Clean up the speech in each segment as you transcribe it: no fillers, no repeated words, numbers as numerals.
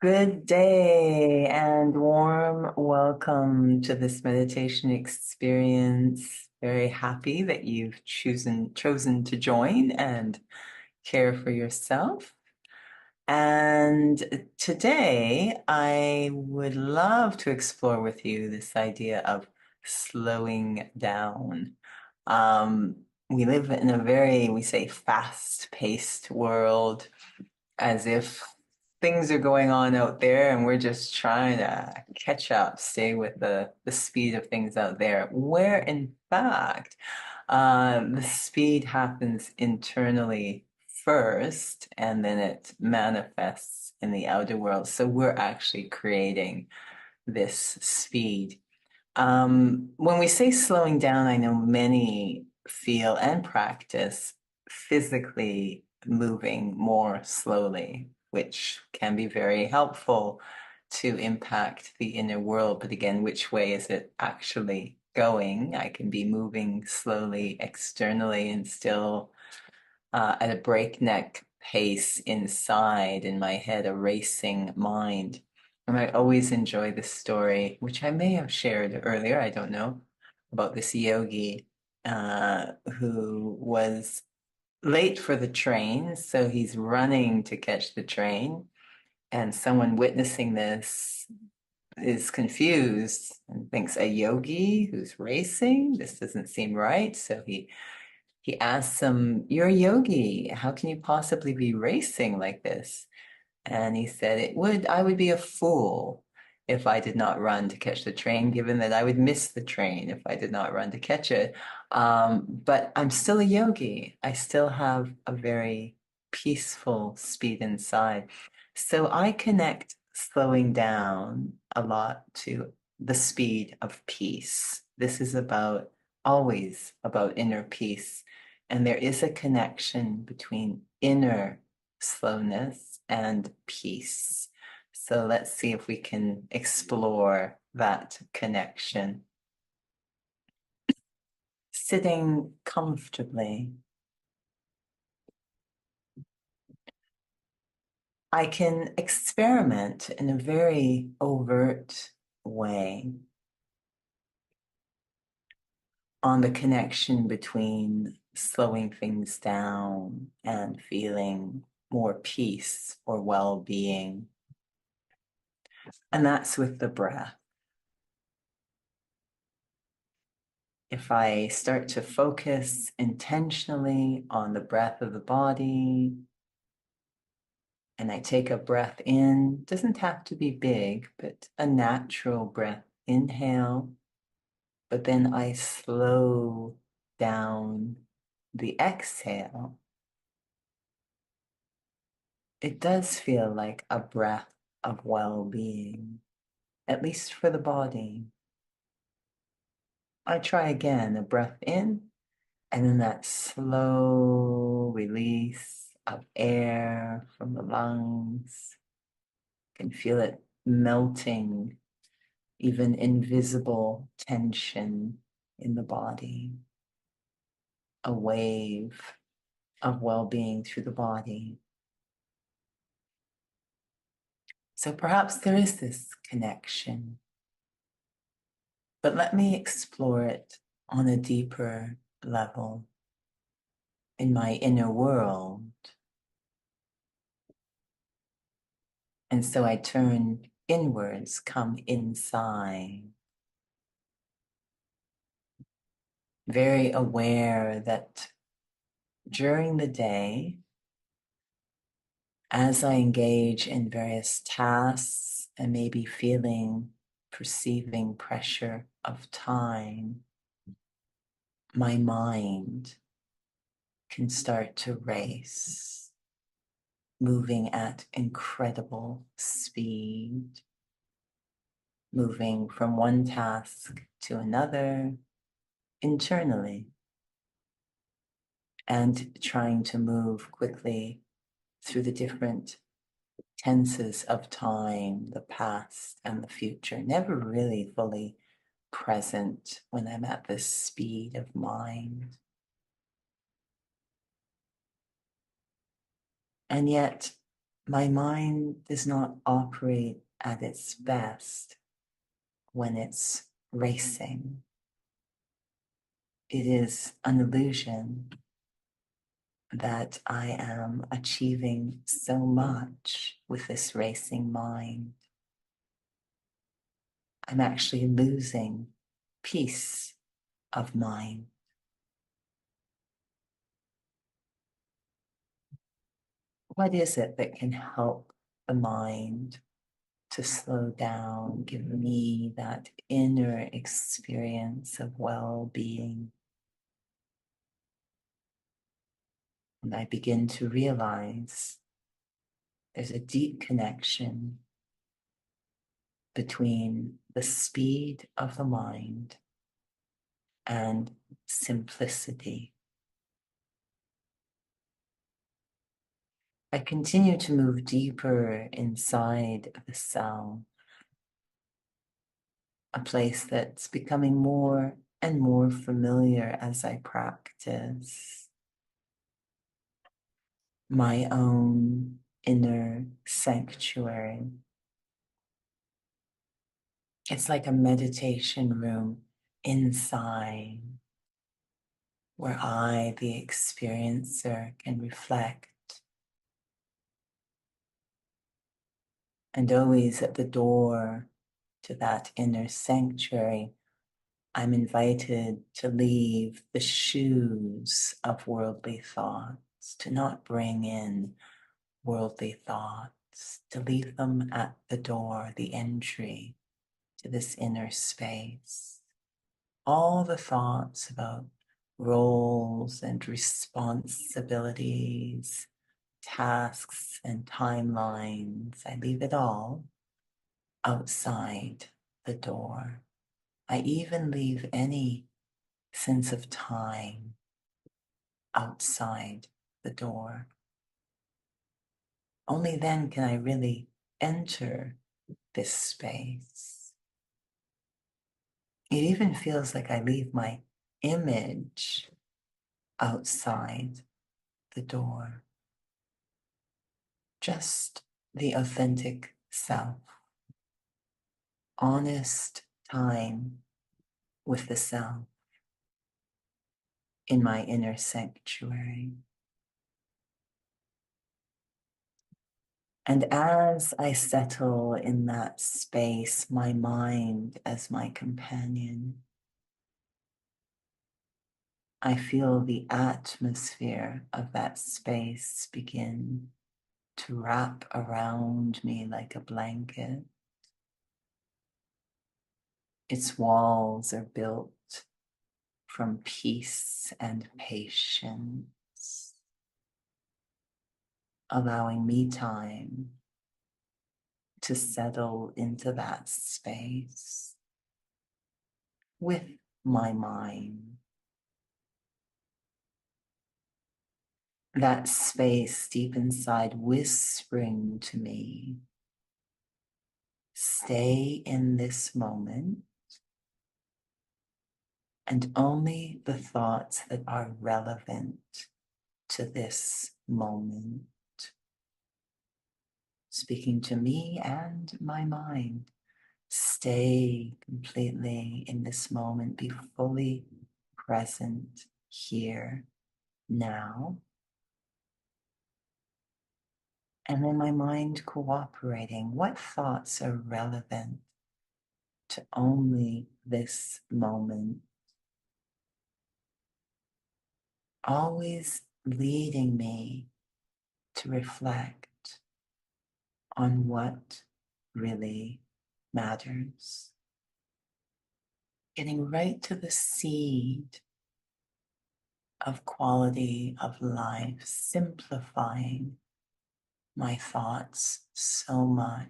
Good day and warm welcome to this meditation experience. Very happy that you've chosen to join and care for yourself. And today I would love to explore with you this idea of slowing down. We live in a we say, fast-paced world, as if things are going on out there and we're just trying to catch up, stay with the speed of things out there, where in fact, the speed happens internally first and then it manifests in the outer world. So we're actually creating this speed. When we say slowing down, I know many feel and practice physically moving more slowly, which can be very helpful to impact the inner world. But again, which way is it actually going? I can be moving slowly externally and still at a breakneck pace inside in my head, a racing mind. And I always enjoy this story, which I may have shared earlier, I don't know, about this yogi who was late for the train. So he's running to catch the train. And someone witnessing this is confused and thinks, a yogi who's racing? This doesn't seem right. So he asks him, "You're a yogi. How can you possibly be racing like this?" And he said, I would be a fool if I did not run to catch the train, given that I would miss the train if I did not run to catch it. But I'm still a yogi. I still have a very peaceful speed inside. So I connect slowing down a lot to the speed of peace. This is always about inner peace. And there is a connection between inner slowness and peace. So let's see if we can explore that connection. Sitting comfortably, I can experiment in a very overt way on the connection between slowing things down and feeling more peace or well-being. And that's with the breath. If I start to focus intentionally on the breath of the body, and I take a breath in, doesn't have to be big, but a natural breath, inhale, but then I slow down the exhale. It does feel like a breath of well-being, at least for the body. I try again, a breath in, and then that slow release of air from the lungs. You can feel it melting, even invisible tension in the body. A wave of well-being through the body. So perhaps there is this connection, but let me explore it on a deeper level in my inner world. And so I turn inwards, come inside, very aware that during the day, as I engage in various tasks and maybe perceiving pressure of time, my mind can start to race, moving at incredible speed, moving from one task to another internally, and trying to move quickly through the different tenses of time, the past and the future, never really fully present when I'm at this speed of mind. And yet, My mind does not operate at its best when it's racing. It is an illusion that I am achieving so much with this racing mind. I'm actually losing peace of mind. What is it that can help the mind to slow down, give me that inner experience of well-being? And I begin to realize there's a deep connection between the speed of the mind and simplicity. I continue to move deeper inside the self, a place that's becoming more and more familiar as I practice my own inner sanctuary. It's like a meditation room inside where I, the experiencer, can reflect. And always at the door to that inner sanctuary, I'm invited to leave the shoes of worldly thoughts, to not bring in worldly thoughts, to leave them at the door, the entry to this inner space. All the thoughts about roles and responsibilities, tasks and timelines, I leave it all outside the door. I even leave any sense of time outside the door. Only then can I really enter this space. It even feels like I leave my image outside the door. Just the authentic self. Honest time with the self in my inner sanctuary. And as I settle in that space, my mind as my companion, I feel the atmosphere of that space begin to wrap around me like a blanket. Its walls are built from peace and patience, allowing me time to settle into that space with my mind. That space deep inside whispering to me, stay in this moment, and only the thoughts that are relevant to this moment. Speaking to me and my mind, stay completely in this moment, be fully present here, now. And then my mind cooperating. What thoughts are relevant to only this moment? Always leading me to reflect on what really matters. Getting right to the seed of quality of life, simplifying my thoughts so much.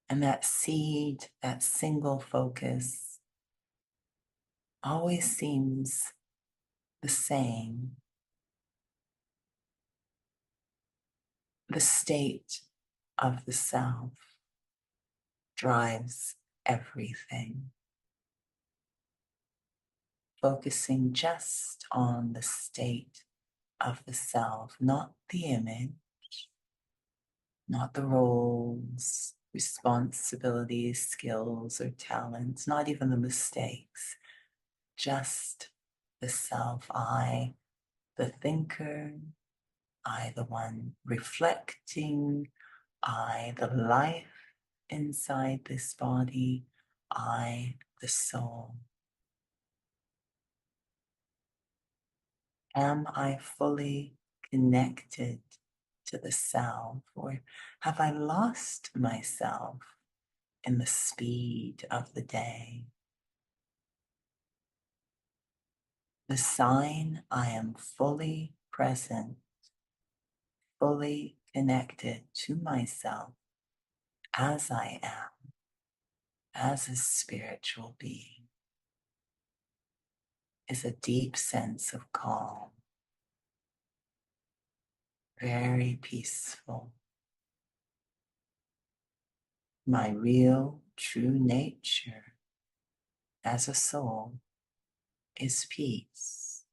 And that seed, that single focus, always seems the same. The state of the self drives everything. Focusing just on the state of the self, not the image, not the roles, responsibilities, skills, or talents, not even the mistakes, just the self, I, the thinker, I, the one reflecting, I, the life inside this body, I, the soul. Am I fully connected to the self, or have I lost myself in the speed of the day? The sign I am fully present, fully connected to myself as I am, as a spiritual being, is a deep sense of calm, very peaceful. My real, true nature as a soul is peace.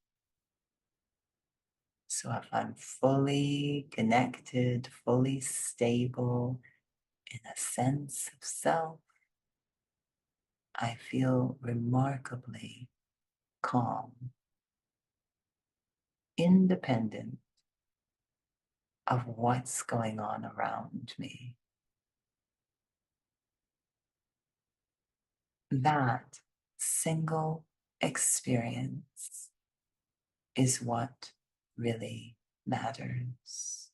So if I'm fully connected, fully stable in a sense of self, I feel remarkably calm, independent of what's going on around me. That single experience is what really matters.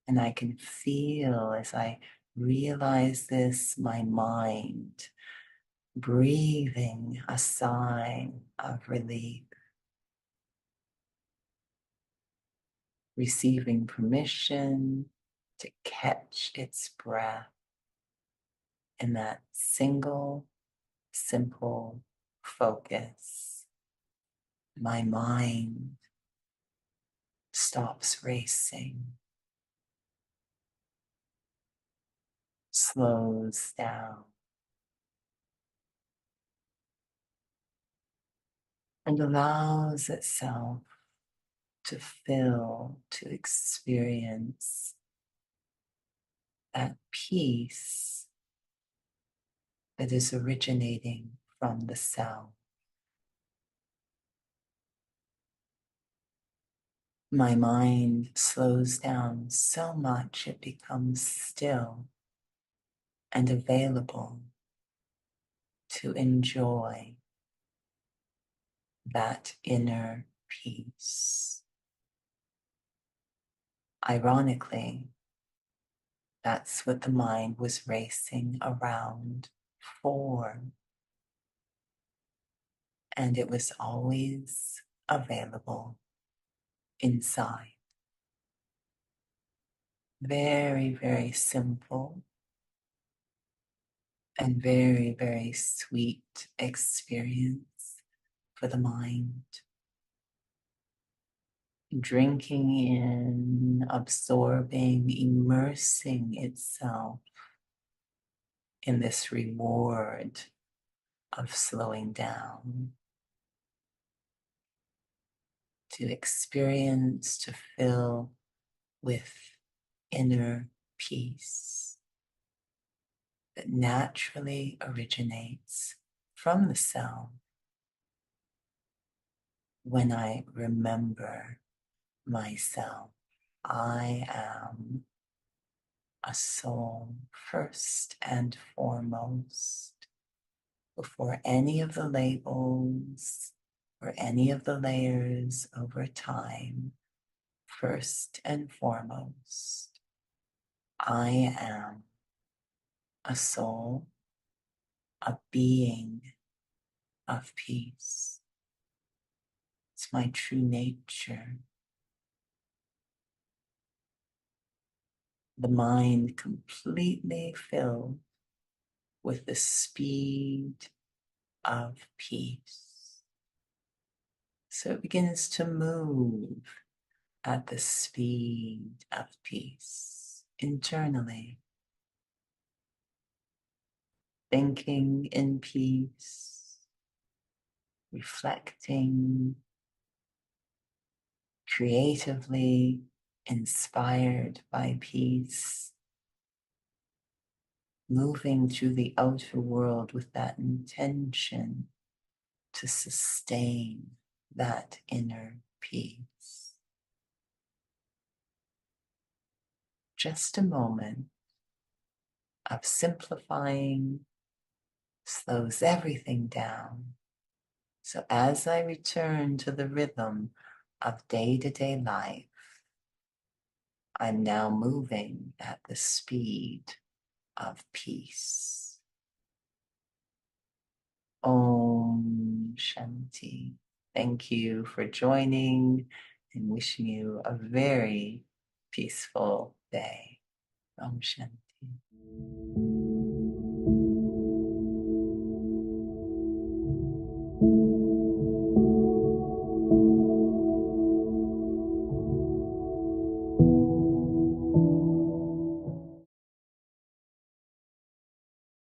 And I can feel as I realize this, my mind breathing a sigh of relief, receiving permission to catch its breath in that single, simple focus. My mind stops racing, slows down, and allows itself to feel, to experience that peace that is originating from the self. My mind slows down so much it becomes still and available to enjoy that inner peace. Ironically, that's what the mind was racing around for. And it was always available inside. Very, very simple and very, very sweet experience for the mind. Drinking in, absorbing, immersing itself in this reward of slowing down, to experience, to fill with inner peace that naturally originates from the self when I remember myself. I am a soul first and foremost, before any of the labels or any of the layers over time. First and foremost, I am a soul, a being of peace. It's my true nature. The mind completely filled with the speed of peace. So it begins to move at the speed of peace internally, thinking in peace, reflecting creatively inspired by peace, moving through the outer world with that intention to sustain that inner peace. Just a moment of simplifying slows everything down. So as I return to the rhythm of day-to-day life, I'm now moving at the speed of peace. Om Shanti. Thank you for joining and wishing you a very peaceful day. Om Shanti.